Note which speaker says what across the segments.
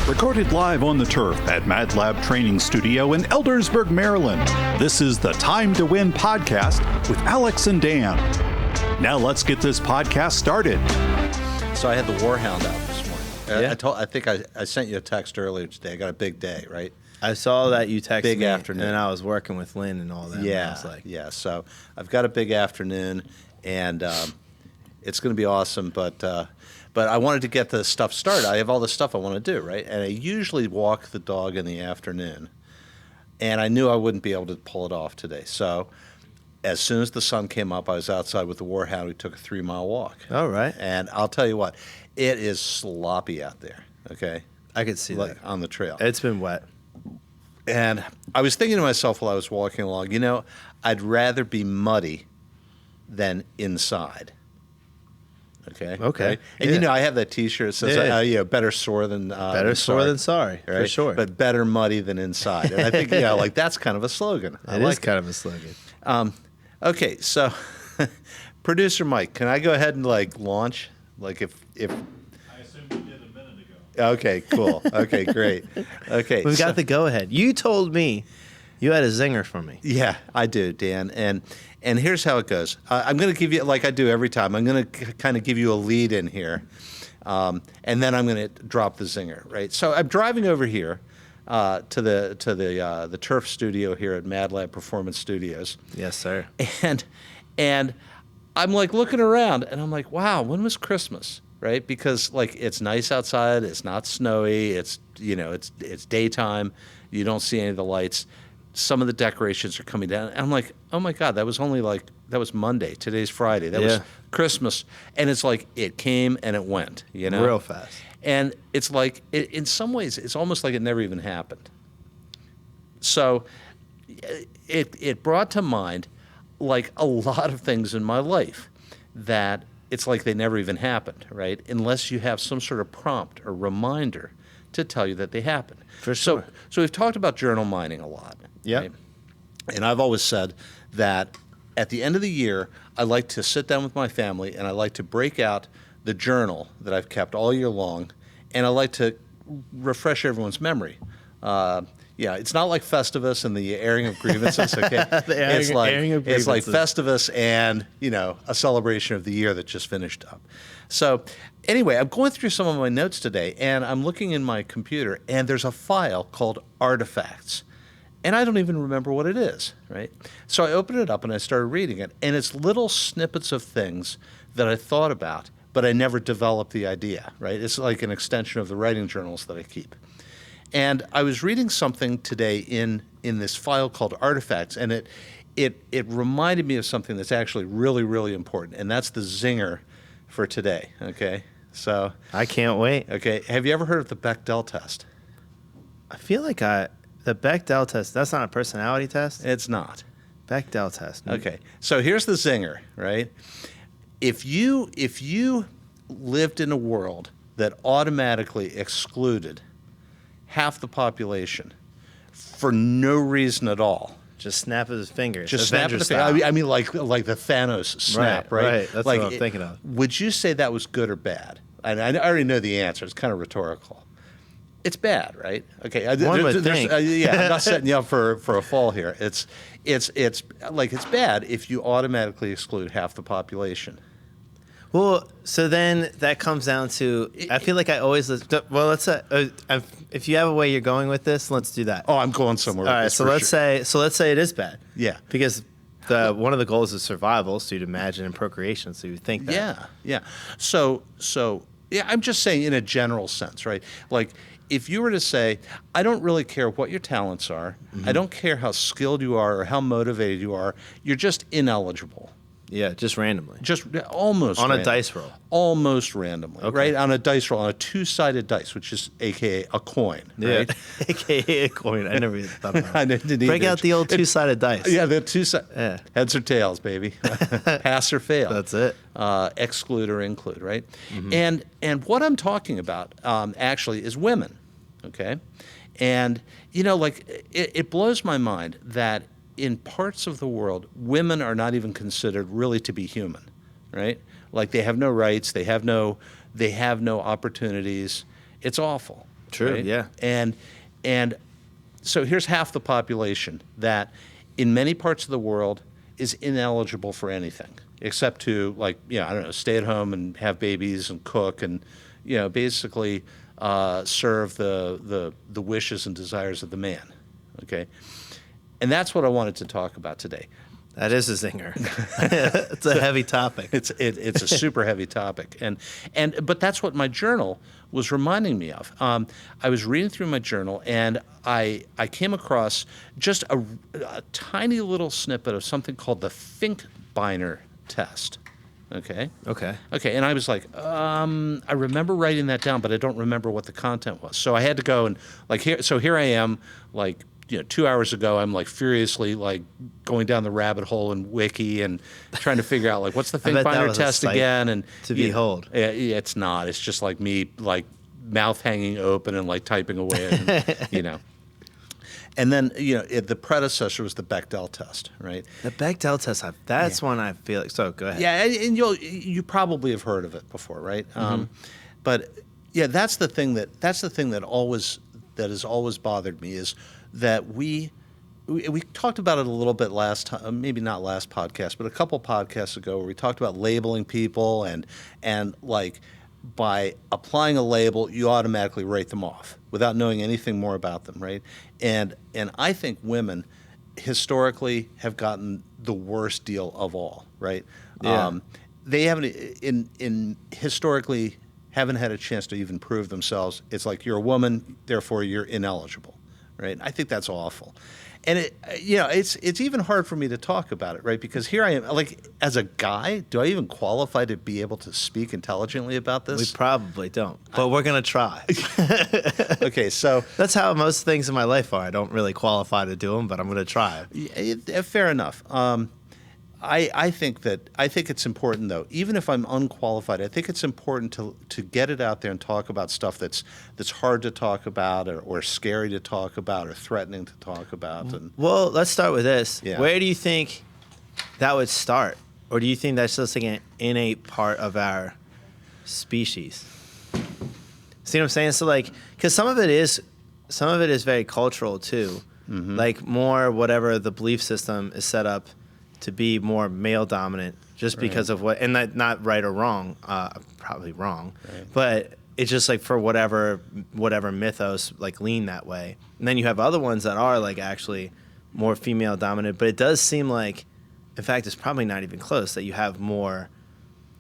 Speaker 1: Recorded live on the turf at Mad Lab Training Studio in Eldersburg, Maryland. This is the Time to Win podcast with Alex and Dan. Now let's get this podcast started.
Speaker 2: So I had the Warhound out this morning.
Speaker 3: Yeah.
Speaker 2: I think I sent you a text earlier today. I got a big day, right?
Speaker 3: I saw that you texted
Speaker 2: Big
Speaker 3: me,
Speaker 2: afternoon.
Speaker 3: and I was working with Lynn and all that. and I was like,
Speaker 2: Yeah. So I've got a big afternoon, and it's going to be awesome. But I wanted to get the stuff started. I have all the stuff I want to do, right? And I usually walk the dog in the afternoon, and I knew I wouldn't be able to pull it off today. So as soon as the sun came up, I was outside with the Warhound. We took a 3-mile walk.
Speaker 3: all right.
Speaker 2: And I'll tell you what, it is sloppy out there, okay?
Speaker 3: I could see
Speaker 2: Like
Speaker 3: that.
Speaker 2: on the trail.
Speaker 3: It's been wet.
Speaker 2: And I was thinking to myself while I was walking along, I'd rather be muddy than inside. Okay.
Speaker 3: Okay.
Speaker 2: Right? And
Speaker 3: Yeah.
Speaker 2: I have that T-shirt that says, better sore than
Speaker 3: Better sore than sorry,
Speaker 2: right?
Speaker 3: for sure.
Speaker 2: But better muddy than inside. And I think, that's kind of a slogan.
Speaker 3: It is kind of a slogan.
Speaker 2: Okay, so producer Mike, can I go ahead and launch? If
Speaker 4: I assumed you did a minute ago.
Speaker 2: okay, cool. Okay, great. Okay,
Speaker 3: We've got the go-ahead. You told me you had a zinger for me.
Speaker 2: Yeah, I do, Dan. And here's how it goes. I'm going to give you, like I do every time, I'm going to kind of give you a lead in here, and then I'm going to drop the zinger, right? So I'm driving over here to the turf studio here at Mad Lab Performance Studios,
Speaker 3: Yes, sir.
Speaker 2: and I'm looking around, and I'm like, wow, when was Christmas? Right? Because it's nice outside, it's not snowy, it's it's daytime, you don't see any of the lights. Some of the decorations are coming down. And I'm like, oh my God, that was only that was Monday. Today's Friday. That was Christmas. And it's it came and it went,
Speaker 3: Real fast.
Speaker 2: And it's in some ways, it's almost like it never even happened. So it brought to mind a lot of things in my life that it's they never even happened, right? Unless you have some sort of prompt or reminder to tell you that they happened.
Speaker 3: For sure.
Speaker 2: So we've talked about journal mining a lot.
Speaker 3: Yep.
Speaker 2: Right? And I've always said that at the end of the year, I like to sit down with my family and I like to break out the journal that I've kept all year long, and I like to refresh everyone's memory. It's not like Festivus and the airing of grievances. Okay,
Speaker 3: airing of
Speaker 2: it's like
Speaker 3: grievances.
Speaker 2: Festivus and a celebration of the year that just finished up. So anyway, I'm going through some of my notes today, and I'm looking in my computer, and there's a file called Artifacts. And I don't even remember what it is, right? So I opened it up and I started reading it, and it's little snippets of things that I thought about, but I never developed the idea, right? It's like an extension of the writing journals that I keep. And I was reading something today in this file called Artifacts, and it reminded me of something that's actually really, really important, and that's the zinger for today, okay? So
Speaker 3: I can't wait.
Speaker 2: okay, have you ever heard of the Bechdel test?
Speaker 3: I feel like the Bechdel test, that's not a personality test?
Speaker 2: It's not.
Speaker 3: Bechdel test.
Speaker 2: Okay, so here's the zinger, right? If you lived in a world that automatically excluded half the population for no reason at all,
Speaker 3: Just snap of his fingers.
Speaker 2: just snap
Speaker 3: Avenger
Speaker 2: the
Speaker 3: style.
Speaker 2: I mean, like the Thanos snap, right?
Speaker 3: Right. That's what I'm thinking of.
Speaker 2: Would you say that was good or bad? And I already know the answer. It's kind of rhetorical. It's bad, right? Okay.
Speaker 3: One would think.
Speaker 2: I'm not setting you up for a fall here. It's bad if you automatically exclude half the population.
Speaker 3: Well, so then that comes down to, I feel like I always, well, let's say, if you have a way you're going with this, let's do that.
Speaker 2: Oh, I'm going somewhere.
Speaker 3: All
Speaker 2: with
Speaker 3: right,
Speaker 2: this
Speaker 3: so
Speaker 2: for
Speaker 3: let's say it is bad.
Speaker 2: Yeah.
Speaker 3: Because one of the goals is survival, so you'd imagine and procreation, so you think that.
Speaker 2: Yeah. So I'm just saying in a general sense, right? If you were to say, I don't really care what your talents are, I don't care how skilled you are or how motivated you are, you're just ineligible.
Speaker 3: Yeah, just randomly.
Speaker 2: Just almost
Speaker 3: On a dice roll.
Speaker 2: Almost randomly,
Speaker 3: Okay.
Speaker 2: right? On a dice roll, on a two-sided dice, which is AKA a coin, right?
Speaker 3: Yeah. AKA a coin. I never even thought about
Speaker 2: I
Speaker 3: it.
Speaker 2: didn't
Speaker 3: Break
Speaker 2: either.
Speaker 3: out the old two-sided dice.
Speaker 2: Yeah, the two-sided.
Speaker 3: Yeah.
Speaker 2: Heads or tails, baby. Pass or fail.
Speaker 3: That's it.
Speaker 2: Exclude or include, right? And what I'm talking about actually is women, okay? And, it blows my mind that in parts of the world, women are not even considered really to be human, right? Like they have no rights, they have no opportunities. It's awful.
Speaker 3: True,
Speaker 2: right?
Speaker 3: yeah.
Speaker 2: And so here's half the population that in many parts of the world is ineligible for anything except to, like, I don't know, stay at home and have babies and cook and, basically serve the wishes and desires of the man. Okay. And that's what I wanted to talk about today.
Speaker 3: That is a zinger. It's a heavy topic.
Speaker 2: It's a super heavy topic, but that's what my journal was reminding me of. I was reading through my journal, and I came across just a tiny little snippet of something called the Finkbeiner test. Okay.
Speaker 3: Okay.
Speaker 2: And I was like, I remember writing that down, but I don't remember what the content was. So I had to go and here I am, like, 2 hours ago, I'm like furiously like going down the rabbit hole in Wiki and trying to figure out like what's the Finkbeiner test again, and
Speaker 3: to behold.
Speaker 2: It's not. It's just like me like mouth hanging open and like typing away, and, And then the predecessor was the Bechdel test, right?
Speaker 3: The Bechdel test. That's one I feel like. So go ahead.
Speaker 2: Yeah, and you probably have heard of it before, right? But yeah, that's the thing that has always bothered me is that we talked about it a little bit last time, maybe not last podcast, but a couple podcasts ago, where we talked about labeling people and like by applying a label, you automatically write them off without knowing anything more about them, right? And I think women historically have gotten the worst deal of all, right?
Speaker 3: Yeah.
Speaker 2: They haven't historically haven't had a chance to even prove themselves. It's like you're a woman, therefore you're ineligible. Right? I think that's awful. And it's even hard for me to talk about it, right? Because here I am, like, as a guy, do I even qualify to be able to speak intelligently about this?
Speaker 3: We probably don't, but we're going to try.
Speaker 2: Okay, so
Speaker 3: that's how most things in my life are. I don't really qualify to do them, but I'm going to try.
Speaker 2: Fair enough. I think it's important, though, even if I'm unqualified, I think it's important to get it out there and talk about stuff that's hard to talk about or scary to talk about or threatening to talk about. And
Speaker 3: well, let's start with this.
Speaker 2: Yeah.
Speaker 3: Where do you think that would start? Or do you think that's just like an innate part of our species? See what I'm saying? So like, because some of it is very cultural too. Mm-hmm. Like more whatever the belief system is set up to be more male dominant, just because of what, and that not right or wrong, probably wrong, right. But it's just like for whatever mythos like lean that way. And then you have other ones that are like actually more female dominant, but it does seem like, in fact, it's probably not even close, that you have more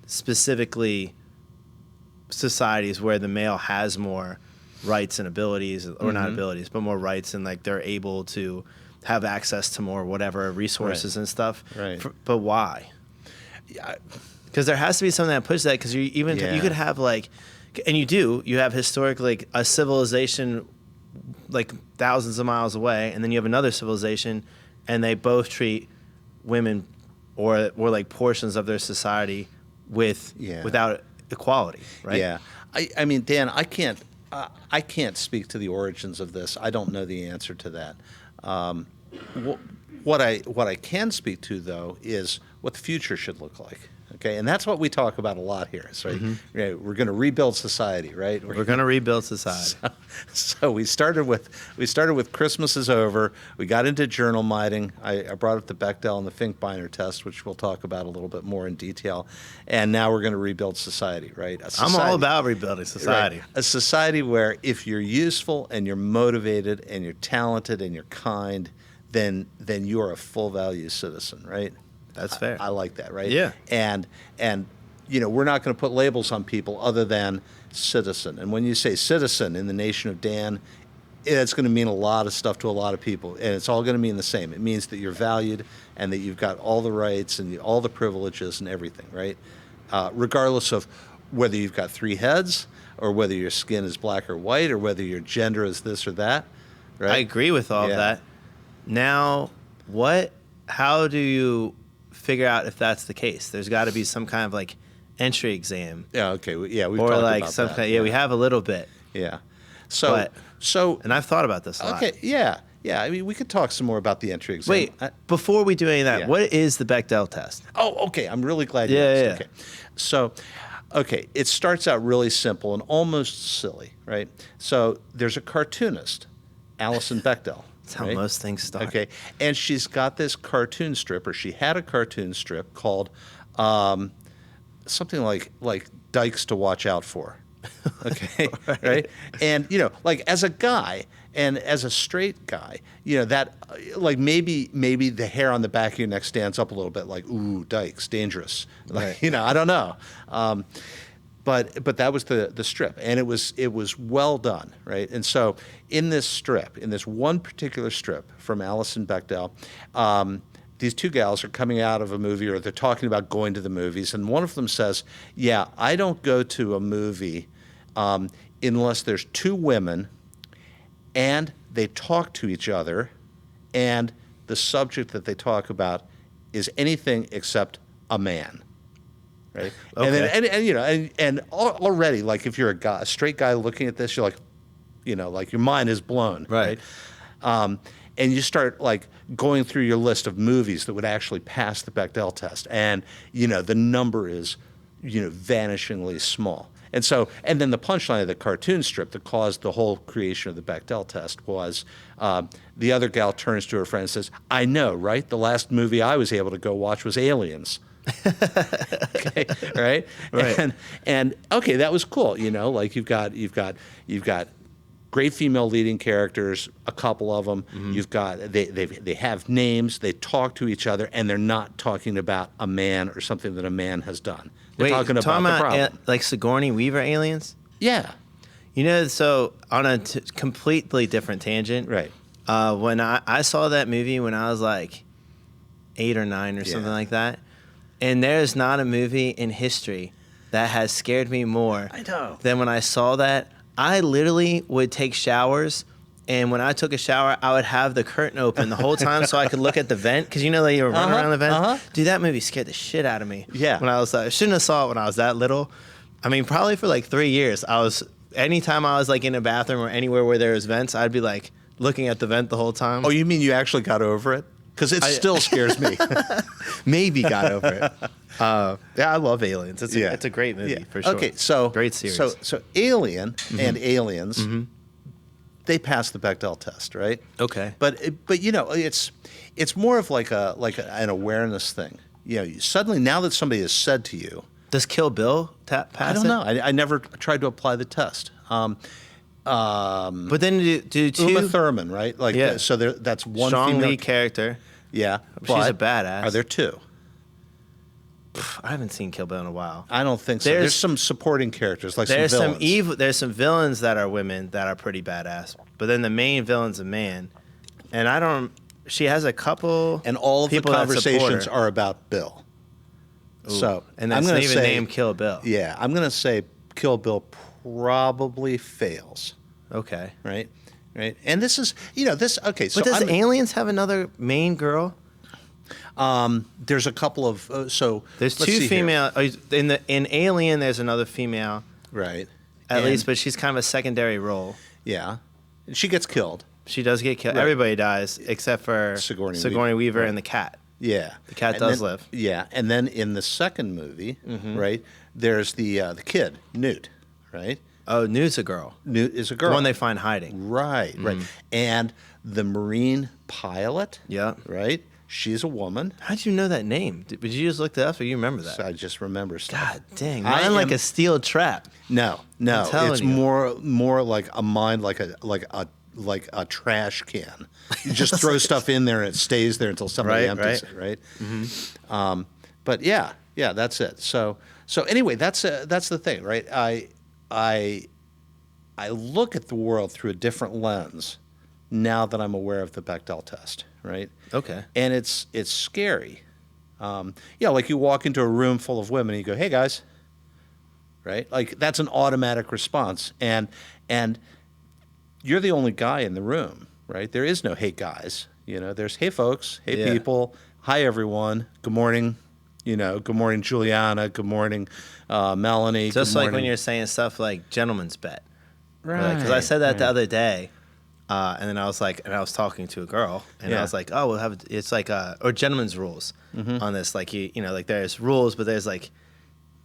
Speaker 3: specifically societies where the male has more rights and abilities, or not abilities, but more rights, and like they're able to have access to more whatever resources and stuff.
Speaker 2: Right.
Speaker 3: But why? Because there has to be something that pushes that. Because you could have like, and you have historically like a civilization like thousands of miles away, and then you have another civilization, and they both treat women or like portions of their society without equality, right?
Speaker 2: Yeah. I mean, Dan, I can't speak to the origins of this. I don't know the answer to that. What I can speak to, though, is what the future should look like. Okay, and that's what we talk about a lot here. Right? Mm-hmm. Right, we're going to rebuild society, right?
Speaker 3: We're going to rebuild society.
Speaker 2: So we started with Christmas is over. We got into journal mining. I brought up the Bechdel and the Finkbeiner test, which we'll talk about a little bit more in detail. And now we're going to rebuild society, right?
Speaker 3: I'm all about rebuilding society.
Speaker 2: Right? A society where if you're useful and you're motivated and you're talented and you're kind, then you're a full value citizen, right?
Speaker 3: That's fair.
Speaker 2: I like that, right?
Speaker 3: Yeah.
Speaker 2: And we're not going to put labels on people other than citizen. And when you say citizen in the nation of Dan, it's going to mean a lot of stuff to a lot of people, and it's all going to mean the same. It means that you're valued and that you've got all the rights and all the privileges and everything, right? Regardless of whether you've got 3 heads or whether your skin is black or white or whether your gender is this or that, right?
Speaker 3: I agree with all of that. Now, how do you figure out if that's the case? There's got to be some kind of like entry exam.
Speaker 2: Yeah. Okay. Yeah. We've
Speaker 3: or
Speaker 2: talked
Speaker 3: like
Speaker 2: about
Speaker 3: some
Speaker 2: that.
Speaker 3: kind. Yeah, we have a little bit.
Speaker 2: Yeah. So,
Speaker 3: and I've thought about this a lot.
Speaker 2: Okay. Yeah. Yeah. I mean, we could talk some more about the entry exam.
Speaker 3: Wait, before we do any of that, what is the Bechdel test?
Speaker 2: Oh, okay. I'm really glad you
Speaker 3: asked.
Speaker 2: Okay. So, Okay, it starts out really simple and almost silly, right? So there's a cartoonist, Alison Bechdel.
Speaker 3: That's how
Speaker 2: right?
Speaker 3: most things start.
Speaker 2: Okay, and she's got this cartoon strip, or she had a cartoon strip called something like Dykes to Watch Out For. Okay, right? And like as a guy and as a straight guy, that like maybe the hair on the back of your neck stands up a little bit, like ooh, Dykes, dangerous. Like, I don't know. But that was the strip, and it was well done, right? And so in this one particular strip from Alison Bechdel, these two gals are coming out of a movie, or they're talking about going to the movies, and one of them says, "Yeah, I don't go to a movie unless there's two women, and they talk to each other, and the subject that they talk about is anything except a man." Right.
Speaker 3: Okay.
Speaker 2: And then and already, like, if you're a straight guy looking at this, you're like, like your mind is blown.
Speaker 3: Right.
Speaker 2: And you start like going through your list of movies that would actually pass the Bechdel test, and the number is vanishingly small. And then the punchline of the cartoon strip that caused the whole creation of the Bechdel test was the other gal turns to her friend and says, "I know, right? The last movie I was able to go watch was Aliens." Okay, right? And okay, that was cool. Like you've got great female leading characters, a couple of them. Mm-hmm. You've got they have names, they talk to each other, and they're not talking about a man or something that a man has done. They're talking about the problem.
Speaker 3: Like Sigourney Weaver aliens?
Speaker 2: Yeah.
Speaker 3: So on a completely different tangent,
Speaker 2: right?
Speaker 3: When I saw that movie when I was like 8 or 9 or something like that. And there's not a movie in history that has scared me more than when I saw that. I literally would take showers, and when I took a shower, I would have the curtain open the whole time so I could look at the vent, because that you were running around the vent. Dude, that movie scared the shit out of me.
Speaker 2: Yeah.
Speaker 3: When I shouldn't have saw it when I was that little. I mean, probably for like 3 years, anytime I was like in a bathroom or anywhere where there was vents, I'd be like looking at the vent the whole time.
Speaker 2: Oh, you mean you actually got over it? Because it still scares me.
Speaker 3: Maybe got over it. Yeah, I love Aliens. It's a great movie for sure.
Speaker 2: Okay, so
Speaker 3: great series.
Speaker 2: So Alien and Aliens, they pass the Bechdel test, right?
Speaker 3: Okay.
Speaker 2: But it's more of like an awareness thing. Suddenly now that somebody has said to you,
Speaker 3: does Kill Bill pass it?
Speaker 2: I don't know. I never tried to apply the test.
Speaker 3: But then do two
Speaker 2: Uma Thurman, right? Like,
Speaker 3: yeah.
Speaker 2: So that's one
Speaker 3: strong
Speaker 2: female
Speaker 3: lead character.
Speaker 2: Yeah,
Speaker 3: she's a badass.
Speaker 2: Are there two?
Speaker 3: I haven't seen Kill Bill in a while.
Speaker 2: I don't think so. There's some supporting characters, like
Speaker 3: there's
Speaker 2: some villains.
Speaker 3: There's some villains that are women that are pretty badass, but then the main villain's a man. And she has a couple,
Speaker 2: and all of the
Speaker 3: people
Speaker 2: conversations are about Bill.
Speaker 3: Ooh.
Speaker 2: So,
Speaker 3: and that's not even named Kill Bill.
Speaker 2: Yeah, I'm going to say Kill Bill probably fails.
Speaker 3: Okay.
Speaker 2: Right. And this is, this, okay. So
Speaker 3: but does Aliens have another main girl?
Speaker 2: There's a couple of,
Speaker 3: there's two female, in Alien there's another female.
Speaker 2: Right.
Speaker 3: At least, but she's kind of a secondary role.
Speaker 2: Yeah. She gets killed.
Speaker 3: She does get killed. Right. Everybody dies except for Sigourney Weaver and the cat.
Speaker 2: Yeah.
Speaker 3: The cat does live.
Speaker 2: Yeah. And then in the second movie, right, there's the kid, Newt, right?
Speaker 3: Oh, Newt's a girl.
Speaker 2: Newt is a girl.
Speaker 3: The one they find hiding.
Speaker 2: Right, right. And the Marine pilot,
Speaker 3: yeah,
Speaker 2: right? She's a woman.
Speaker 3: How'd you know that name? Did you just look that up or you remember that?
Speaker 2: I just remember stuff.
Speaker 3: God dang. Mine like a steel trap.
Speaker 2: No. It's more like a mind like a trash can. You just throw stuff in there and it stays there until somebody empties it, right? Mm-hmm. But yeah, that's it. So anyway, that's the thing, right? I look at the world through a different lens now that I'm aware of the Bechdel test, right?
Speaker 3: Okay.
Speaker 2: And it's scary. Like you walk into a room full of women and you go, "Hey guys," right? Like that's an automatic response, and you're the only guy in the room, right? There is no "Hey guys," There's "Hey folks," "Hey people," "Hi everyone," "Good morning." Good morning, Juliana. Good morning, Melanie.
Speaker 3: Just like when you're saying stuff like "gentleman's bet,"
Speaker 2: right?
Speaker 3: Because I said that the other day, and then I was talking to a girl, and I was like, "Oh, we'll have it's like or gentleman's rules on this, like like there's rules, but there's like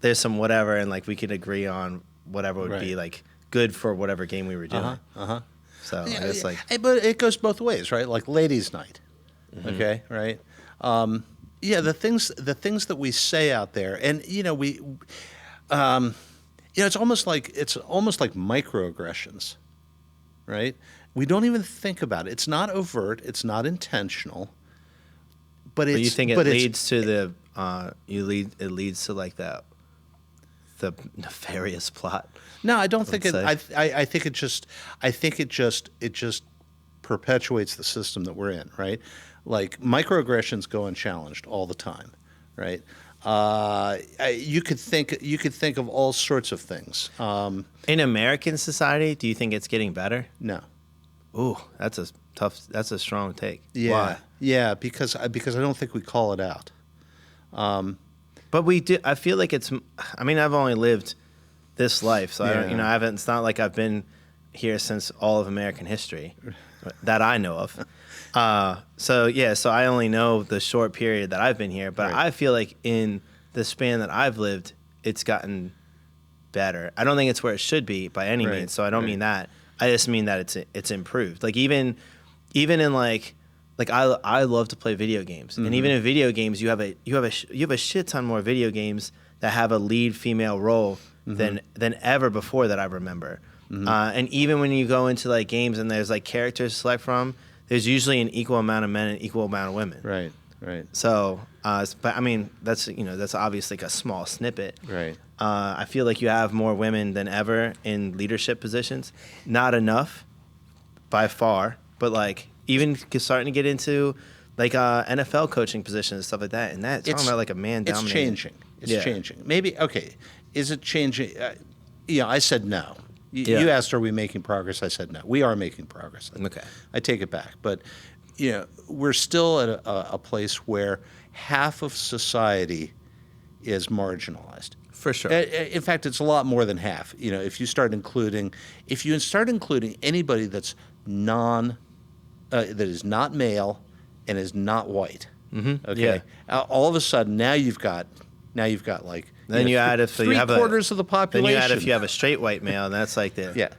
Speaker 3: there's some whatever, and like we could agree on whatever would be
Speaker 2: Right.
Speaker 3: like good for whatever game we were doing. So I guess like
Speaker 2: But it goes both ways, right? Like ladies' night, okay, right? Yeah, the things that we say out there, and it's almost like microaggressions, right? We don't even think about it. It's not overt. It's not intentional. But
Speaker 3: you think it leads to the it leads to like the nefarious plot.
Speaker 2: No, I don't think it.
Speaker 3: let's say.
Speaker 2: I think it just perpetuates the system that we're in, right? Like microaggressions go unchallenged all the time, right? You could think of all sorts of things.
Speaker 3: In American society, do you think it's getting better?
Speaker 2: No.
Speaker 3: Ooh, that's a strong take.
Speaker 2: Yeah.
Speaker 3: Why?
Speaker 2: Yeah, because I don't think we call it out.
Speaker 3: But we do. I feel like it's. I mean, I've only lived this life, so I don't.
Speaker 2: Yeah.
Speaker 3: I haven't. It's not like I've been here since all of American history that I know of. So I only know the short period that I've been here. But
Speaker 2: Right.
Speaker 3: I feel like in the span that I've lived, it's gotten better. I don't think it's where it should be by any
Speaker 2: Right,
Speaker 3: means. So I don't
Speaker 2: right.
Speaker 3: mean that. I just mean that it's improved. Like even in like I love to play video games, and even in video games, you have a shit ton more video games that have a lead female role than ever before that I remember. And even when you go into like games and there's like characters to select from, there's usually an equal amount of men and equal amount of women.
Speaker 2: Right. Right.
Speaker 3: So, but I mean that's obviously like a small snippet.
Speaker 2: Right.
Speaker 3: I feel like you have more women than ever in leadership positions. Not enough, by far, but like even starting to get into like NFL coaching positions and stuff like that. And that's talking about like a man dominated.
Speaker 2: It's changing. It's changing. Maybe okay. Is it changing? I said no. You asked, are we making progress? I said no. We are making progress.
Speaker 3: Okay.
Speaker 2: I take it back, but we're still at a place where half of society is marginalized.
Speaker 3: For sure.
Speaker 2: In fact, it's a lot more than half. If you start including anybody that's that is not male and is not white. Okay. All of a sudden, now you've got like
Speaker 3: Then you add if you have
Speaker 2: three-quarters of the population.
Speaker 3: Then you add if you have a straight white male, and that's like the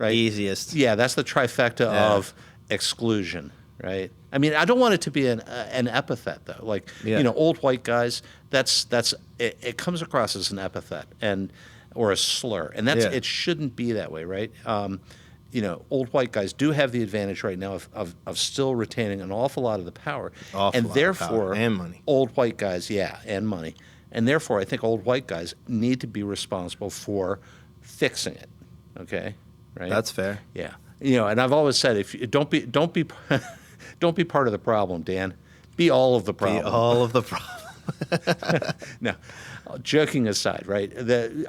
Speaker 3: easiest.
Speaker 2: Yeah, that's the trifecta of exclusion, right? I mean, I don't want it to be an epithet though. Like old white guys. It comes across as an epithet or a slur, and it shouldn't be that way, right? Old white guys do have the advantage right now of still retaining an awful lot of the power, and therefore
Speaker 3: and money.
Speaker 2: Old white guys, and money, and therefore I think old white guys need to be responsible for fixing it. Okay, right?
Speaker 3: That's fair.
Speaker 2: Yeah, and I've always said, if you don't be don't be part of the problem, Dan. Be all of the problem.
Speaker 3: Be all of the problem.
Speaker 2: No, joking aside, right?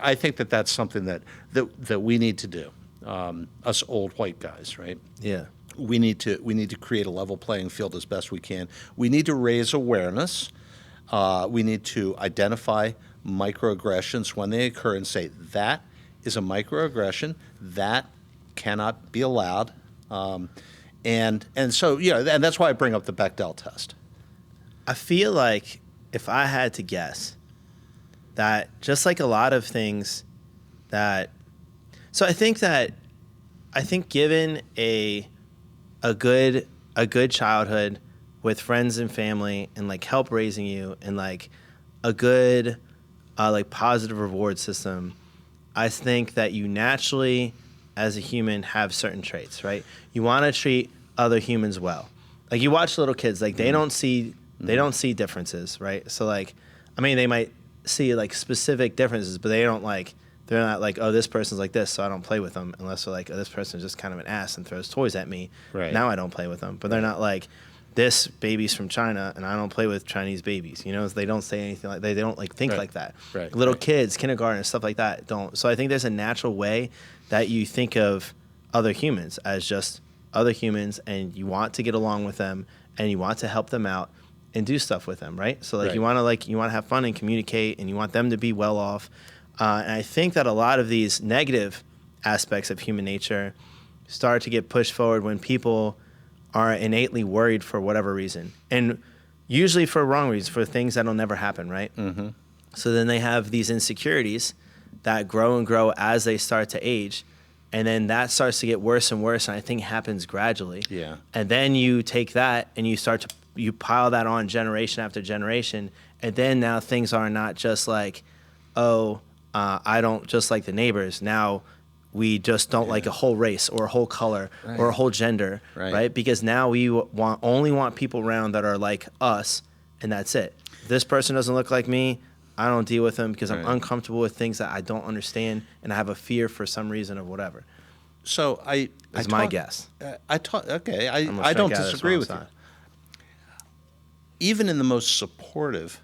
Speaker 2: I think that's something that we need to do. Us old white guys, right?
Speaker 3: Yeah.
Speaker 2: We need to create a level playing field as best we can. We need to raise awareness. We need to identify microaggressions when they occur and say that is a microaggression that cannot be allowed. And so and that's why I bring up the Bechdel test.
Speaker 3: I feel like if I had to guess that just like a lot of things that so I think given a good childhood with friends and family and like help raising you and like a good like positive reward system, I think that you naturally as a human have certain traits, right? You want to treat other humans well. Like you watch little kids, like they don't see differences, right? So like, I mean, they might see like specific differences, but they're not like, oh, this person's like this, so I don't play with them, unless they're like, oh, this person's just kind of an ass and throws toys at me.
Speaker 2: Right.
Speaker 3: Now I don't play with them. But they're not like, this baby's from China and I don't play with Chinese babies. They don't say anything like they don't like think like that.
Speaker 2: Right.
Speaker 3: Little kids, kindergarten, and stuff like that don't. So I think there's a natural way that you think of other humans as just other humans, and you want to get along with them and you want to help them out and do stuff with them, right? So like you want to have fun and communicate, and you want them to be well off. And I think that a lot of these negative aspects of human nature start to get pushed forward when people are innately worried for whatever reason, and usually for wrong reasons, for things that'll never happen, right? Mm-hmm. So then they have these insecurities that grow and grow as they start to age. And then that starts to get worse and worse, and I think happens gradually.
Speaker 2: Yeah.
Speaker 3: And then you take that and you pile that on generation after generation, and then now things are not just like, I don't just like the neighbors. Now we just don't like a whole race or a whole color or a whole gender, right? Because now we only want people around that are like us, and that's it. This person doesn't look like me. I don't deal with them because I'm uncomfortable with things that I don't understand, and I have a fear for some reason or whatever.
Speaker 2: So
Speaker 3: That's my guess.
Speaker 2: I don't disagree with you. Even in the most supportive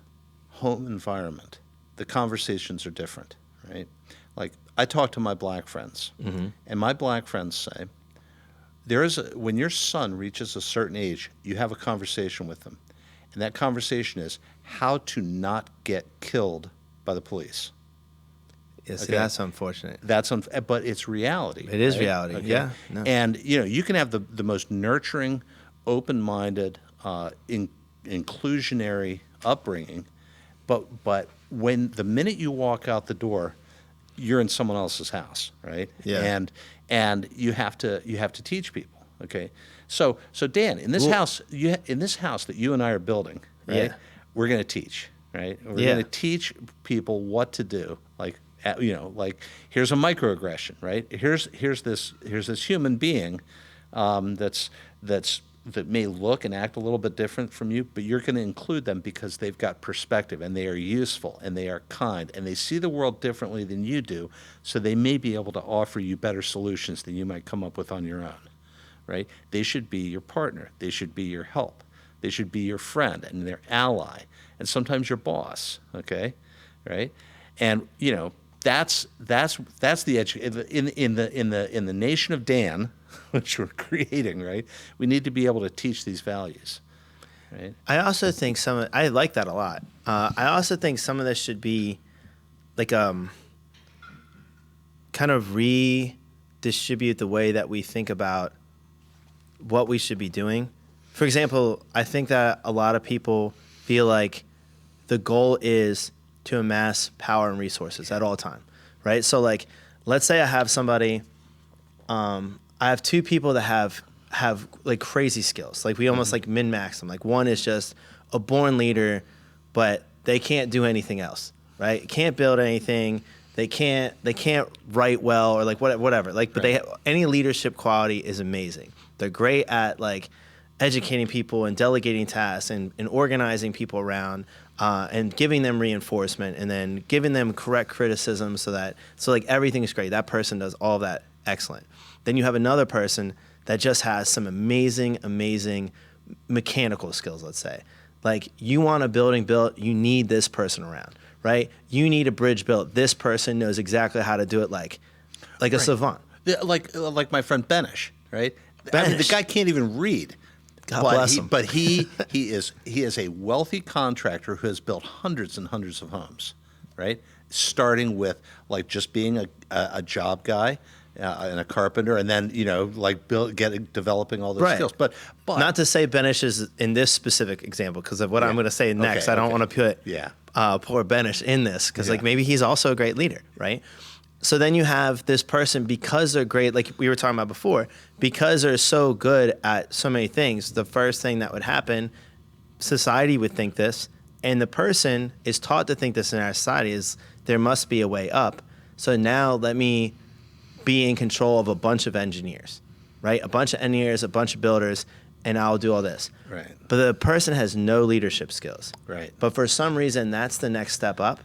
Speaker 2: home environment, the conversations are different, right? Like, I talk to my black friends, and my black friends say, when your son reaches a certain age, you have a conversation with them. And that conversation is how to not get killed by the police.
Speaker 3: Yeah, see, that's unfortunate.
Speaker 2: But it's reality.
Speaker 3: It is reality, okay? Yeah. No.
Speaker 2: And, you can have the most nurturing, open-minded, inclusionary upbringing, but when the minute you walk out the door, you're in someone else's house, right?
Speaker 3: Yeah.
Speaker 2: And you have to teach people, okay? So Dan, in this house that you and I are building, right? We're going to teach, right? We're going to teach people what to do, like here's a microaggression, right? Here's this human being that may look and act a little bit different from you, but you're going to include them because they've got perspective and they are useful and they are kind and they see the world differently than you do, so they may be able to offer you better solutions than you might come up with on your own, right? They should be your partner. They should be your help. They should be your friend and their ally and sometimes your boss, okay, right? And that's the in the nation of Dan, which we're creating, right? We need to be able to teach these values, right?
Speaker 3: I also think I like that a lot. I also think some of this should be like kind of redistribute the way that we think about what we should be doing. For example, I think that a lot of people feel like the goal is to amass power and resources at all time, right? So like, let's say I have somebody, I have two people that have like crazy skills. Like we almost like min-max them. Like one is just a born leader, but they can't do anything else, right? Can't build anything. They can't write well or like whatever. Like, but any leadership quality is amazing. They're great at like educating people and delegating tasks and organizing people around and giving them reinforcement and then giving them correct criticism so like everything's great. That person does all of that excellent. Then you have another person that just has some amazing mechanical skills, let's say. Like you want a building built, you need this person around, right? You need a bridge built. This person knows exactly how to do it like a savant.
Speaker 2: Like my friend Benish, right?
Speaker 3: Benish.
Speaker 2: I mean, the guy can't even read.
Speaker 3: God bless him.
Speaker 2: But he is a wealthy contractor who has built hundreds and hundreds of homes, right? Starting with like just being a job guy and a carpenter, and then developing all those skills. But
Speaker 3: not to say Benish is in this specific example because of what I'm going to say next. I don't want to put poor Benish in this because like maybe he's also a great leader, right? So then you have this person, because they're great, like we were talking about before, because they're so good at so many things, the first thing that would happen, society would think this, and the person is taught to think this in our society is there must be a way up. So now let me be in control of a bunch of engineers, right? A bunch of engineers, a bunch of builders, and I'll do all this.
Speaker 2: Right.
Speaker 3: But the person has no leadership skills.
Speaker 2: Right.
Speaker 3: But for some reason, that's the next step up.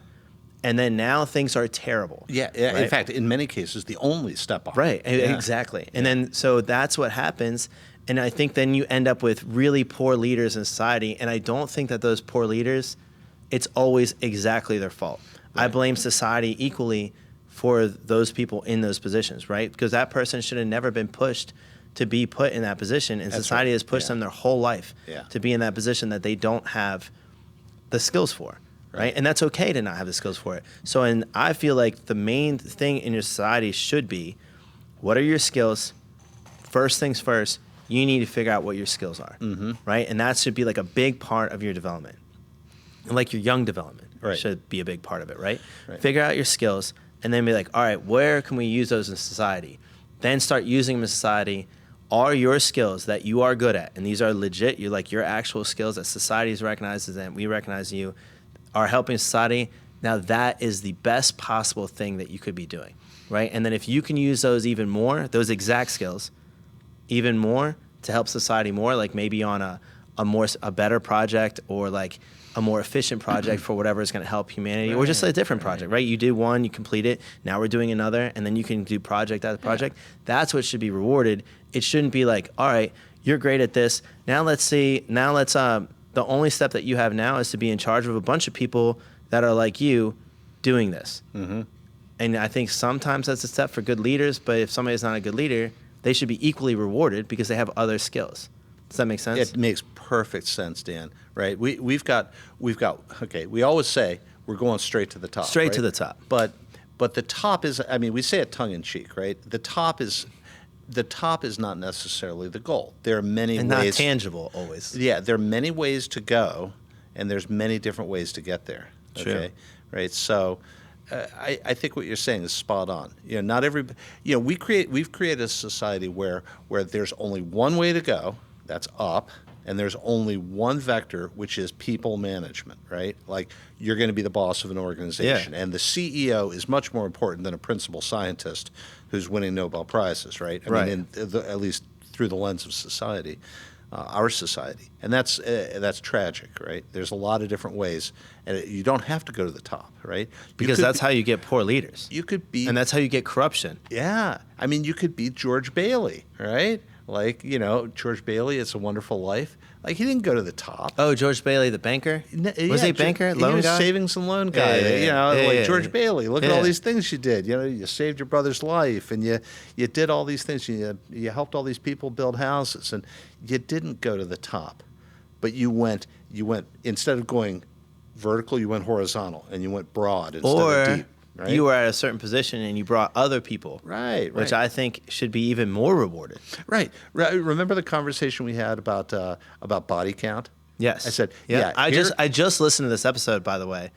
Speaker 3: And then now things are terrible.
Speaker 2: Yeah.
Speaker 3: Right?
Speaker 2: In fact, in many cases, the only step up.
Speaker 3: Right. Yeah. Exactly. And then so that's what happens. And I think then you end up with really poor leaders in society. And I don't think that those poor leaders, it's always exactly their fault. Right. I blame society equally for those people in those positions, right? Because that person should have never been pushed to be put in that position. And society has pushed them their whole life to be in that position that they don't have the skills for. Right? And that's okay to not have the skills for it. So I feel like the main thing in your society should be, what are your skills? First things first, you need to figure out what your skills are, right? And that should be like a big part of your development. And like your young development
Speaker 2: Right.
Speaker 3: should be a big part of it, right?
Speaker 2: Right.
Speaker 3: Figure out your skills and then be like, all right, where can we use those in society? Then start using them in society. Are your skills that you are good at, and these are legit, you're like your actual skills that society recognizes and we recognize you, are helping society. Now that is the best possible thing that you could be doing, right? And then if you can use those even more, those exact skills, even more to help society more, like maybe on a better project or like a more efficient project for whatever is going to help humanity, or just a different project, right? You do one, you complete it, now we're doing another, and then you can do project after project. That's what should be rewarded. It shouldn't be like, all right, you're great at this. Now let's the only step that you have now is to be in charge of a bunch of people that are like you doing this. Mm-hmm. And I think sometimes that's a step for good leaders, but if somebody's not a good leader, they should be equally rewarded because they have other skills. Does that make sense?
Speaker 2: It makes perfect sense, Dan. Right? We've got. Okay. We always say we're going straight to the top.
Speaker 3: Straight
Speaker 2: right?
Speaker 3: to the top.
Speaker 2: But the top is. I mean, we say it tongue in cheek, right? The top is not necessarily the goal. There are many
Speaker 3: and
Speaker 2: ways.
Speaker 3: Not tangible always.
Speaker 2: Yeah, there are many ways to go, and there's many different ways to get there.
Speaker 3: True.
Speaker 2: Okay. Right. So. I think what you're saying is spot on. Not every. We've created a society where there's only one way to go. That's up, and there's only one vector, which is people management, right? Like you're going to be the boss of an organization, and the CEO is much more important than a principal scientist who's winning Nobel Prizes, right? I mean, at least through the lens of society, our society, and that's tragic, right? There's a lot of different ways, and you don't have to go to the top, right?
Speaker 3: Because that's how you get poor leaders.
Speaker 2: You could be,
Speaker 3: and that's how you get corruption.
Speaker 2: Yeah, I mean, you could be George Bailey, right? Like, George Bailey, It's a Wonderful Life. Like, he didn't go to the top.
Speaker 3: Oh, George Bailey, the banker? Was he a banker?
Speaker 2: He
Speaker 3: Loan
Speaker 2: was
Speaker 3: guy?
Speaker 2: savings and loan guy. George Bailey. Look at all these things you did. You saved your brother's life, and you did all these things. You helped all these people build houses, and you didn't go to the top. But you went instead of going vertical, you went horizontal, and you went broad instead of deep. Right?
Speaker 3: You were at a certain position and you brought other people.
Speaker 2: Right.
Speaker 3: Which I think should be even more rewarded.
Speaker 2: Right. Remember the conversation we had about body count?
Speaker 3: Yes.
Speaker 2: I said,
Speaker 3: I just listened to this episode, by the way.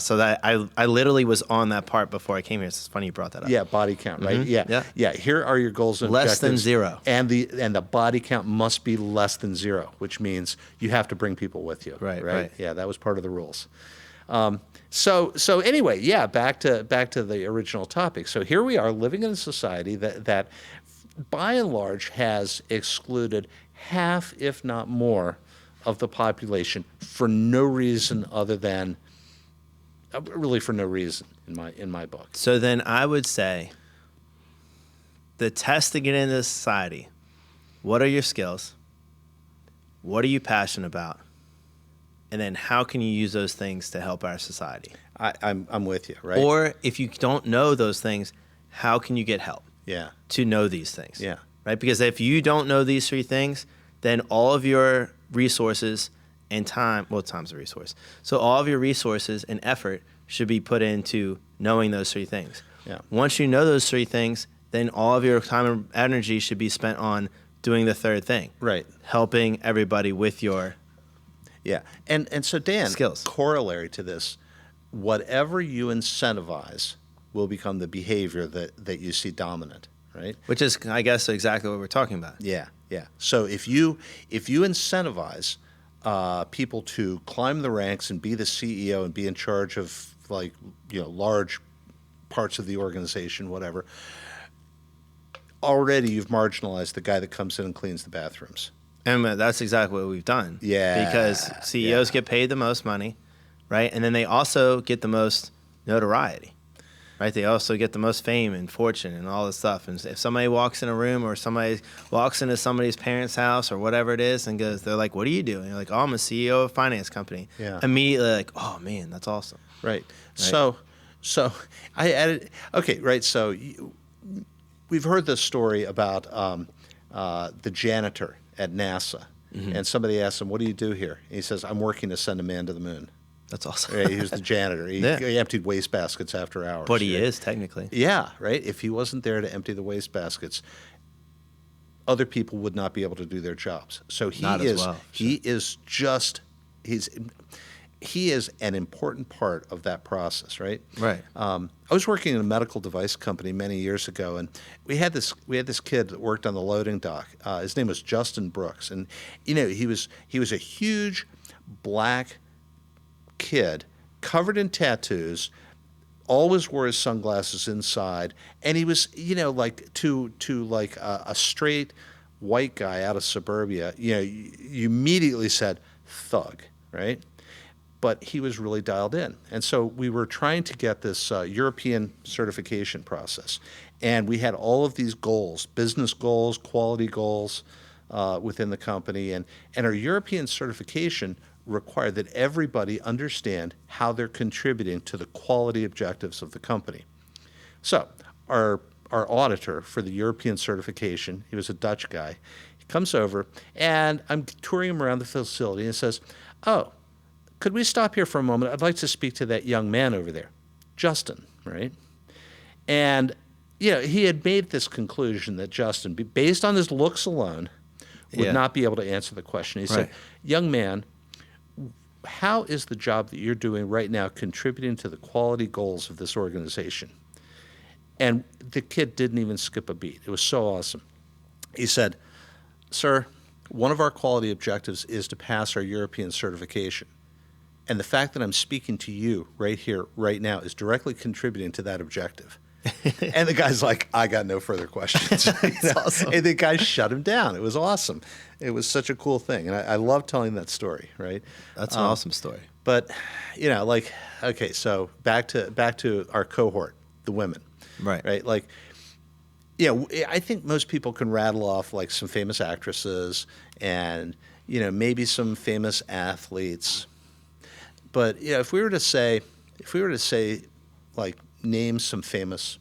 Speaker 3: So that I literally was on that part before I came here. It's funny you brought that up.
Speaker 2: Yeah, body count, right?
Speaker 3: Mm-hmm.
Speaker 2: Yeah. Here are your goals and
Speaker 3: less
Speaker 2: objectives.
Speaker 3: than 0.
Speaker 2: And the body count must be less than 0, which means you have to bring people with you.
Speaker 3: Right.
Speaker 2: Yeah, that was part of the rules. So anyway, back to the original topic. So here we are living in a society that by and large has excluded half, if not more, of the population for no reason other than really for no reason in my book.
Speaker 3: So then I would say the test to get into society, what are your skills? What are you passionate about? And then how can you use those things to help our society?
Speaker 2: I'm with you, right?
Speaker 3: Or if you don't know those things, how can you get help to know these things?
Speaker 2: Yeah.
Speaker 3: Right? Because if you don't know these 3 things, then all of your resources and time's a resource. So all of your resources and effort should be put into knowing those 3 things.
Speaker 2: Yeah.
Speaker 3: Once you know those 3 things, then all of your time and energy should be spent on doing the 3rd thing.
Speaker 2: Right.
Speaker 3: Helping everybody with your
Speaker 2: and so Dan,
Speaker 3: skills.
Speaker 2: Corollary to this, whatever you incentivize will become the behavior that you see dominant, right?
Speaker 3: Which is, I guess, exactly what we're talking about.
Speaker 2: Yeah. So if you incentivize people to climb the ranks and be the CEO and be in charge of large parts of the organization, whatever, already you've marginalized the guy that comes in and cleans the bathrooms.
Speaker 3: And that's exactly what we've done.
Speaker 2: Yeah.
Speaker 3: Because CEOs get paid the most money, right? And then they also get the most notoriety, right? They also get the most fame and fortune and all this stuff. And if somebody walks in a room or somebody walks into somebody's parents' house or whatever it is and they're like, what are you doing? You're like, oh, I'm a CEO of a finance company.
Speaker 2: Yeah.
Speaker 3: Immediately like, oh, man, that's awesome.
Speaker 2: Right. So I added, okay, right. So we've heard this story about the janitor at NASA. Mm-hmm. And somebody asked him, what do you do here? And he says, I'm working to send a man to the moon.
Speaker 3: That's awesome.
Speaker 2: Right? He was the janitor. He emptied wastebaskets after hours.
Speaker 3: But he is, technically.
Speaker 2: Yeah, right? If he wasn't there to empty the wastebaskets, other people would not be able to do their jobs. So he he is an important part of that process, right?
Speaker 3: Right.
Speaker 2: I was working in a medical device company many years ago, and we had this kid that worked on the loading dock. His name was Justin Brooks, and he was a huge black kid covered in tattoos. Always wore his sunglasses inside, and he was like to like a straight white guy out of suburbia. You immediately said thug, right? But he was really dialed in. And so we were trying to get this European certification process. And we had all of these goals, business goals, quality goals within the company. And our European certification required that everybody understand how they're contributing to the quality objectives of the company. So our auditor for the European certification, he was a Dutch guy, he comes over, and I'm touring him around the facility and says, "Oh, could we stop here for a moment? I'd like to speak to that young man over there, Justin," right? And he had made this conclusion that Justin, based on his looks alone, would not be able to answer the question. He said, "Young man, how is the job that you're doing right now contributing to the quality goals of this organization?" And the kid didn't even skip a beat. It was so awesome. He said, "Sir, one of our quality objectives is to pass our European certification. And the fact that I'm speaking to you right here, right now, is directly contributing to that objective." And the guy's like, "I got no further questions."
Speaker 3: Awesome.
Speaker 2: And the guy shut him down. It was awesome. It was such a cool thing. And I love telling that story, right?
Speaker 3: That's an awesome story.
Speaker 2: But, okay, so back to our cohort, the women. Right? Like, I think most people can rattle off like some famous actresses and, maybe some famous athletes. But if we were to say, like, name some famous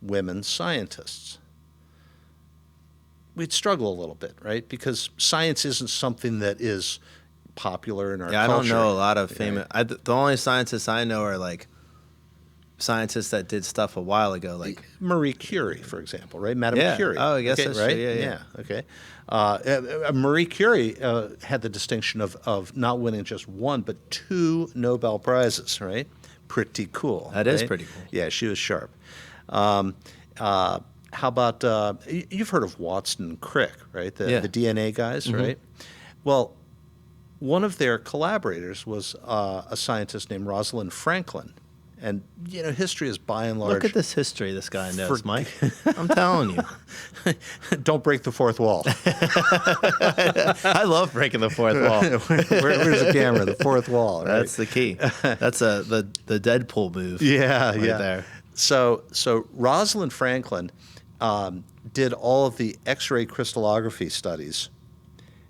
Speaker 2: women scientists, we'd struggle a little bit, right? Because science isn't something that is popular in our culture.
Speaker 3: I don't know a lot of famous. The only scientists I know are like scientists that did stuff a while ago, like
Speaker 2: Marie Curie, for example, right? Madame Curie.
Speaker 3: Oh, I guess
Speaker 2: okay,
Speaker 3: that's
Speaker 2: right?
Speaker 3: true. Yeah.
Speaker 2: Okay. Marie Curie had the distinction of not winning just one, but 2 Nobel Prizes, right? Pretty cool.
Speaker 3: That is pretty cool.
Speaker 2: Yeah, she was sharp. How about, you've heard of Watson and Crick, right? The DNA guys, right? Well, one of their collaborators was a scientist named Rosalind Franklin. And, history is by and large...
Speaker 3: Look at this history this guy knows, Mike. I'm telling you.
Speaker 2: Don't break the fourth wall.
Speaker 3: I love breaking the fourth wall.
Speaker 2: Where's the camera? The fourth wall, right?
Speaker 3: That's the key. That's the Deadpool move.
Speaker 2: Yeah,
Speaker 3: right there.
Speaker 2: So Rosalind Franklin did all of the X-ray crystallography studies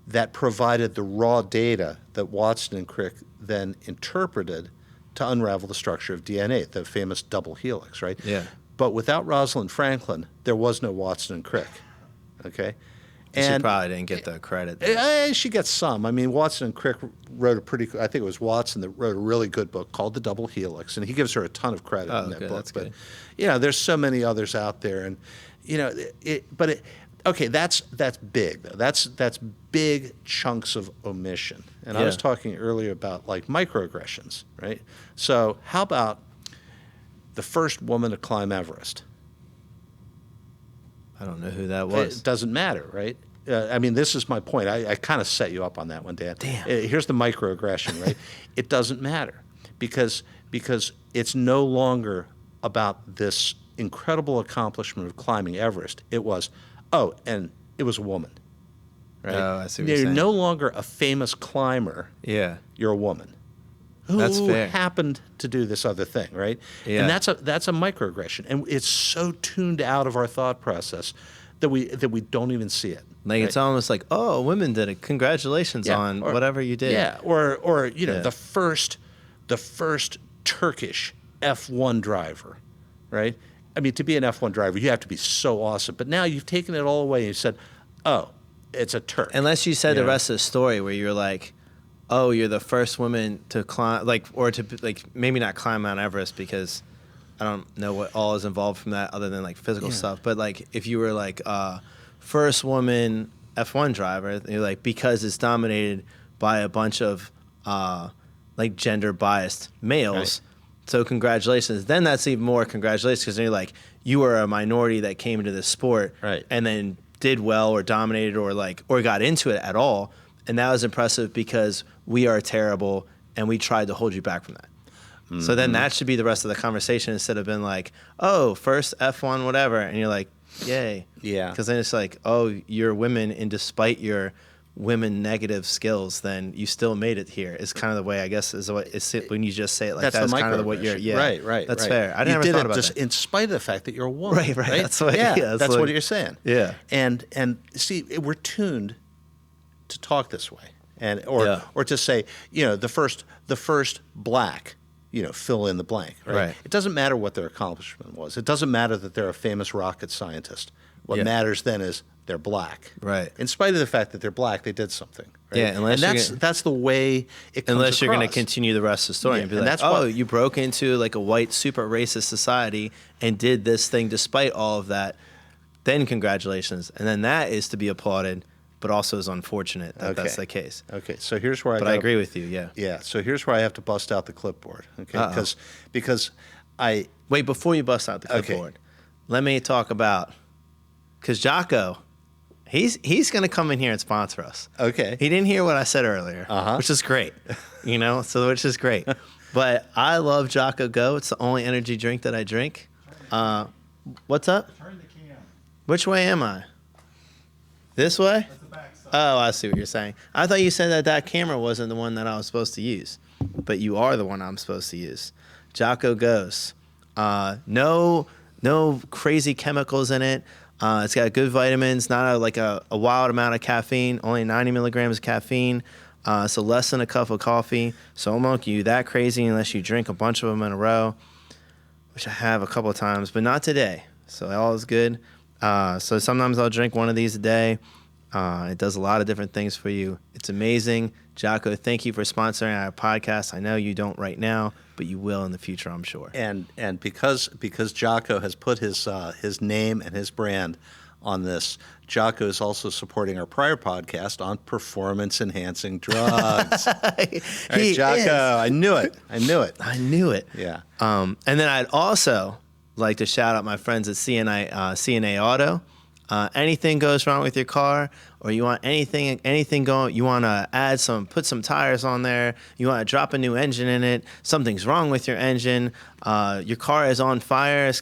Speaker 2: that provided the raw data that Watson and Crick then interpreted to unravel the structure of DNA, the famous double helix, right?
Speaker 3: Yeah.
Speaker 2: But without Rosalind Franklin, there was no Watson and Crick, okay?
Speaker 3: She probably didn't get the credit.
Speaker 2: She gets some. I mean, Watson and Crick wrote I think it was Watson that wrote a really good book called The Double Helix, and he gives her a ton of credit in that book.
Speaker 3: That's good.
Speaker 2: But, there's so many others out there, and, okay, that's big, though. That's big chunks of omission. And I was talking earlier about, like, microaggressions, right? So how about the first woman to climb Everest?
Speaker 3: I don't know who that was.
Speaker 2: It doesn't matter, right? This is my point. I kind of set you up on that one, Dan.
Speaker 3: Damn.
Speaker 2: Here's the microaggression, right? It doesn't matter because it's no longer about this incredible accomplishment of climbing Everest. It was, and it was a woman, right?
Speaker 3: Oh, I see what you're
Speaker 2: You're
Speaker 3: saying.
Speaker 2: no longer a famous climber.
Speaker 3: Yeah.
Speaker 2: You're a woman.
Speaker 3: That's
Speaker 2: Who
Speaker 3: fair.
Speaker 2: happened to do this other thing, right?
Speaker 3: Yeah.
Speaker 2: And that's a microaggression, and it's so tuned out of our thought process that we don't even see it.
Speaker 3: Like,
Speaker 2: right?
Speaker 3: it's almost like, oh, women did it. Congratulations on whatever you did.
Speaker 2: Yeah, or the first Turkish F1 driver, right? I mean, to be an F1 driver, you have to be so awesome. But now you've taken it all away and you said, oh, it's a Turk.
Speaker 3: Unless you said the rest of the story where you're like, oh, you're the first woman to climb, maybe not climb Mount Everest because I don't know what all is involved from that other than like physical stuff. But like if you were like first woman F1 driver, you're like, because it's dominated by a bunch of like gender biased males. So congratulations. Then that's even more congratulations because you're like, you were a minority that came into this sport and then did well or dominated or got into it at all. And that was impressive because we are terrible and we tried to hold you back from that. Mm-hmm. So then that should be the rest of the conversation instead of being like, oh, first F1, whatever. And you're like, yay.
Speaker 2: Yeah.
Speaker 3: Because then it's like, oh, you're women, and despite your women negative skills, then you still made it here. Is kind of the way, I guess, is what it's when you just say it like that's kind of what you're. Yeah,
Speaker 2: right.
Speaker 3: That's fair. I never
Speaker 2: did
Speaker 3: thought
Speaker 2: it
Speaker 3: about
Speaker 2: just
Speaker 3: that.
Speaker 2: In spite of the fact that you're a woman.
Speaker 3: Right. That's what.
Speaker 2: That's
Speaker 3: like,
Speaker 2: what you're saying.
Speaker 3: Yeah.
Speaker 2: And see, we're tuned to talk this way, or to say, the first black. Fill in the blank, right? It doesn't matter what their accomplishment was. It doesn't matter that they're a famous rocket scientist. What matters then is they're black.
Speaker 3: Right.
Speaker 2: In spite of the fact that they're black, they did something. Right?
Speaker 3: Yeah,
Speaker 2: that's the way it comes
Speaker 3: unless you're going to
Speaker 2: across.
Speaker 3: continue the rest of the story and be like, you broke into like a white super racist society and did this thing despite all of that, then congratulations. And then that is to be applauded, but also is unfortunate that that's the case.
Speaker 2: Okay, so here's where
Speaker 3: I agree with you,
Speaker 2: Yeah, so here's where I have to bust out the clipboard, okay? Because I...
Speaker 3: Wait, before you bust out the clipboard, let me talk about... Because Jocko, he's going to come in here and sponsor us.
Speaker 2: Okay.
Speaker 3: He didn't hear what I said earlier, which is great, which is great. But I love Jocko Go. It's the only energy drink that I drink. What's up?
Speaker 4: Turn the cam.
Speaker 3: Which way am I? This way?
Speaker 4: That's the back side.
Speaker 3: Oh, I see what you're saying. I thought you said that camera wasn't the one that I was supposed to use, but you are the one I'm supposed to use. Jocko Goes. No crazy chemicals in it. It's got good vitamins, not a wild amount of caffeine, only 90 milligrams of caffeine, so less than a cup of coffee. So it won't get you that crazy unless you drink a bunch of them in a row, which I have a couple of times, but not today. So all is good. So sometimes I'll drink one of these a day. It does a lot of different things for you. It's amazing. Jocko, thank you for sponsoring our podcast. I know you don't right now, but you will in the future, I'm sure.
Speaker 2: And because Jocko has put his name and his brand on this, Jocko is also supporting our prior podcast on performance-enhancing drugs. Right, Jocko,
Speaker 3: is.
Speaker 2: I knew it. Yeah.
Speaker 3: And then I'd also like to shout out my friends at CNA Auto. Anything goes wrong with your car, or you want anything going, you want to put some tires on there, you want to drop a new engine in it, something's wrong with your engine, your car is on fire, that's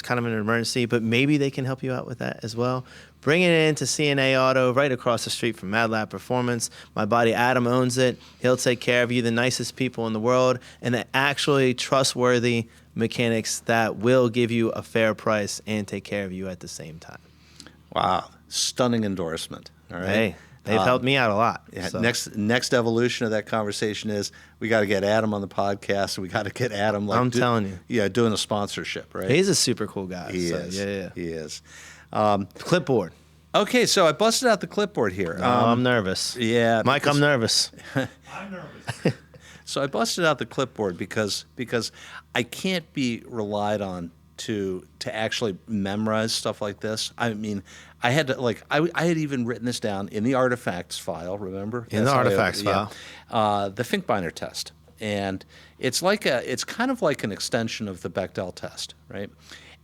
Speaker 3: kind of an emergency, but maybe they can help you out with that as well. Bring it in to CNA Auto right across the street from Mad Lab Performance. My buddy Adam owns it. He'll take care of you, the nicest people in the world, and the actually trustworthy mechanics that will give you a fair price and take care of you at the same time.
Speaker 2: Wow, stunning endorsement. All right.
Speaker 3: Hey, they've helped me out a lot.
Speaker 2: Yeah,
Speaker 3: so.
Speaker 2: Next evolution of that conversation is we got to get Adam on the podcast, and we got to get Adam.
Speaker 3: I'm telling you.
Speaker 2: Yeah, doing a sponsorship, right?
Speaker 3: He's a super cool guy.
Speaker 2: He
Speaker 3: so,
Speaker 2: is.
Speaker 3: Yeah.
Speaker 2: He is.
Speaker 3: Clipboard.
Speaker 2: Okay, so I busted out the clipboard here.
Speaker 3: I'm nervous.
Speaker 2: Yeah,
Speaker 3: Mike, I'm nervous.
Speaker 4: I'm nervous.
Speaker 2: So I busted out the clipboard because I can't be relied on to actually memorize stuff like this. I mean, I had to I had even written this down in the artifacts file. Remember?
Speaker 3: In the artifacts file,
Speaker 2: the Finkbeiner test, and it's kind of like an extension of the Bechdel test, right?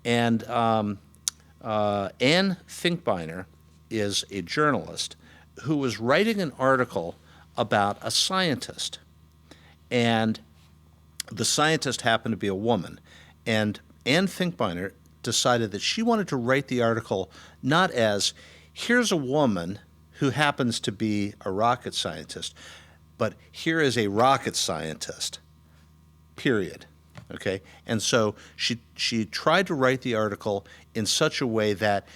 Speaker 2: And Anne Finkbeiner is a journalist who was writing an article about a scientist, and the scientist happened to be a woman, and Anne Finkbeiner decided that she wanted to write the article not as, here's a woman who happens to be a rocket scientist, but here is a rocket scientist, period. Okay? And so she tried to write the article in such a way that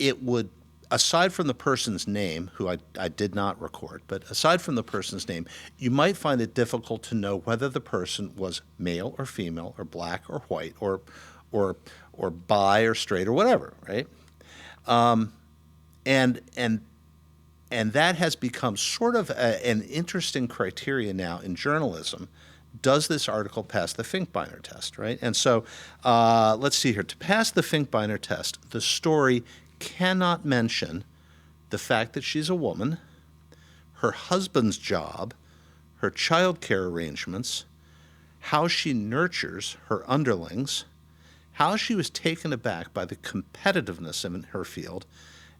Speaker 2: it would, aside from the person's name, who I did not record, but aside from the person's name, you might find it difficult to know whether the person was male or female or black or white or bi or straight or whatever, right? And that has become sort of an interesting criteria now in journalism. Does this article pass the Finkbeiner test, right? And so let's see here. To pass the Finkbeiner test, the story cannot mention the fact that she's a woman, her husband's job, her child care arrangements, how she nurtures her underlings, how she was taken aback by the competitiveness in her field,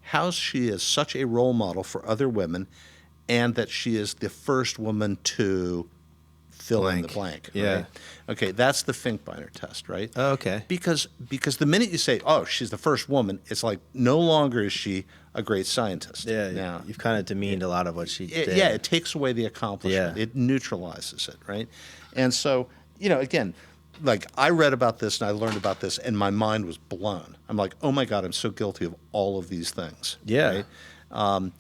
Speaker 2: how she is such a role model for other women, and that she is the first woman to fill in the blank.
Speaker 3: Yeah.
Speaker 2: Right? Okay, that's the Finkbeiner test, right?
Speaker 3: Oh, okay.
Speaker 2: Because the minute you say, "Oh, she's the first woman," it's like no longer is she a great scientist.
Speaker 3: Yeah,
Speaker 2: Now,
Speaker 3: you've kind of demeaned a lot of what she did.
Speaker 2: yeah, it takes away the accomplishment.
Speaker 3: Yeah.
Speaker 2: It neutralizes it, right? And so, again, like I read about this and I learned about this and my mind was blown. I'm like, oh my God, I'm so guilty of all of these things.
Speaker 3: Yeah.
Speaker 2: Right?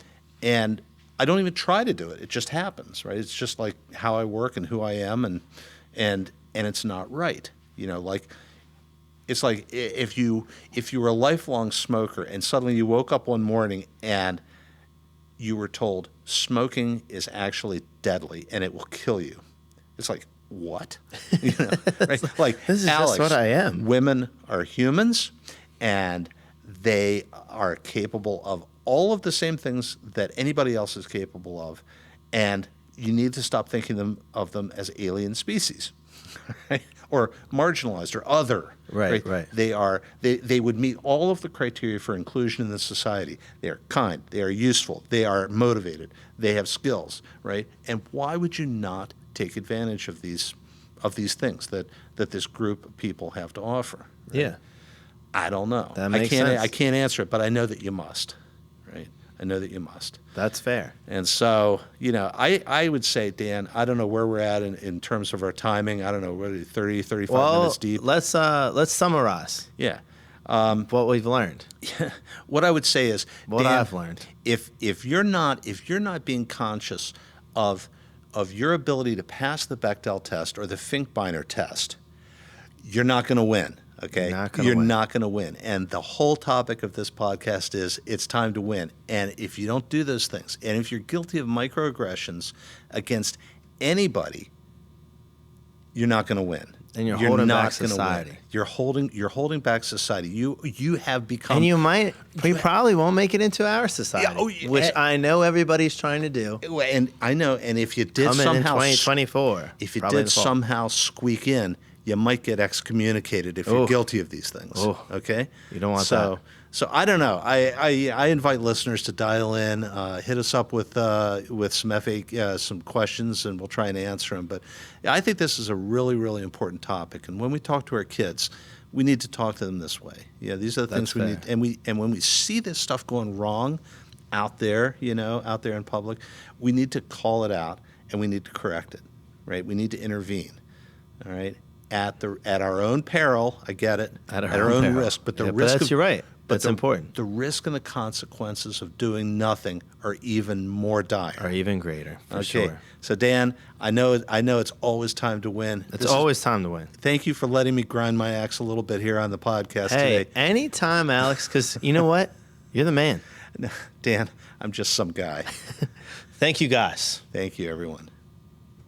Speaker 2: And I don't even try to do it. It just happens, right? It's just like how I work and who I am, and it's not right. Like it's like if you were a lifelong smoker and suddenly you woke up one morning and you were told smoking is actually deadly and it will kill you. It's like, what? Right? Like,
Speaker 3: This is
Speaker 2: Alex,
Speaker 3: just what I am.
Speaker 2: Women are humans, and they are capable of all of the same things that anybody else is capable of, and you need to stop thinking of them as alien species, right? Or marginalized or other.
Speaker 3: Right.
Speaker 2: They would meet all of the criteria for inclusion in the society. They are kind. They are useful. They are motivated. They have skills, right? And why would you not take advantage of these things that this group of people have to offer? Right?
Speaker 3: Yeah.
Speaker 2: I don't know.
Speaker 3: That makes sense.
Speaker 2: I can't answer it, but I know that you must, right? I know that you must.
Speaker 3: That's fair.
Speaker 2: And so, I would say, Dan, I don't know where we're at in terms of our timing. I don't know, what are you, 30, 35 minutes deep?
Speaker 3: Let's summarize.
Speaker 2: Yeah.
Speaker 3: What we've learned.
Speaker 2: What I would say is,
Speaker 3: What
Speaker 2: Dan,
Speaker 3: I've learned.
Speaker 2: If you're not being conscious of your ability to pass the Bechdel test or the Finkbeiner test, you're not going to win. Okay, you're not going to win. And the whole topic of this podcast is it's time to win. And if you don't do those things, and if you're guilty of microaggressions against anybody, you're not going to win.
Speaker 3: And you're holding
Speaker 2: not
Speaker 3: back
Speaker 2: gonna
Speaker 3: society.
Speaker 2: win. You're holding back society. You have become.
Speaker 3: And you probably won't make it into our society,
Speaker 2: Yeah,
Speaker 3: which I know everybody's trying to do.
Speaker 2: And I know. And if you did
Speaker 3: Coming
Speaker 2: somehow,
Speaker 3: in 2024.
Speaker 2: if you
Speaker 3: probably
Speaker 2: did
Speaker 3: the fall.
Speaker 2: somehow squeak in, you might get excommunicated if you're guilty of these things.
Speaker 3: Oh.
Speaker 2: Okay,
Speaker 3: You don't want that.
Speaker 2: So I don't know. I invite listeners to dial in, hit us up with some some questions, and we'll try and answer them. But I think this is a really, really important topic. And when we talk to our kids, we need to talk to them this way. Yeah, these are the things we need. And when we see this stuff going wrong out there, out there in public, we need to call it out and we need to correct it. Right? We need to intervene. All right. At our own peril, I get it.
Speaker 3: At our own peril.
Speaker 2: risk, but the
Speaker 3: Yeah,
Speaker 2: risk.
Speaker 3: but that's, you're right. That's important.
Speaker 2: The risk and the consequences of doing nothing are even more dire.
Speaker 3: Or even greater, for
Speaker 2: Okay.
Speaker 3: sure.
Speaker 2: So Dan, I know it's always time to win.
Speaker 3: It's always time to win.
Speaker 2: Thank you for letting me grind my axe a little bit here on the podcast
Speaker 3: Hey,
Speaker 2: today.
Speaker 3: anytime, Alex, because you know what? You're the man.
Speaker 2: Dan, I'm just some guy.
Speaker 3: Thank you, guys.
Speaker 2: Thank you, everyone.